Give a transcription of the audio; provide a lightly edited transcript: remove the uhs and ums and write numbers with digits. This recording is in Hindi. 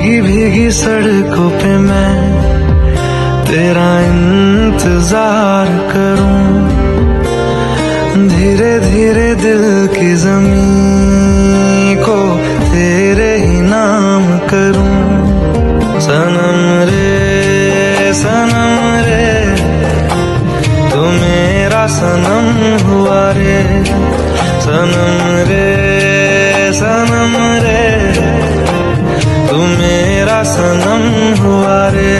भीगी भीगी सड़कों पे मैं तेरा इंतजार करूं, धीरे धीरे दिल की जमीन को तेरे ही नाम करूं। सनम रे तू मेरा सनम हुआ रे, सनम रे तू मेरा सनम हुआ रे।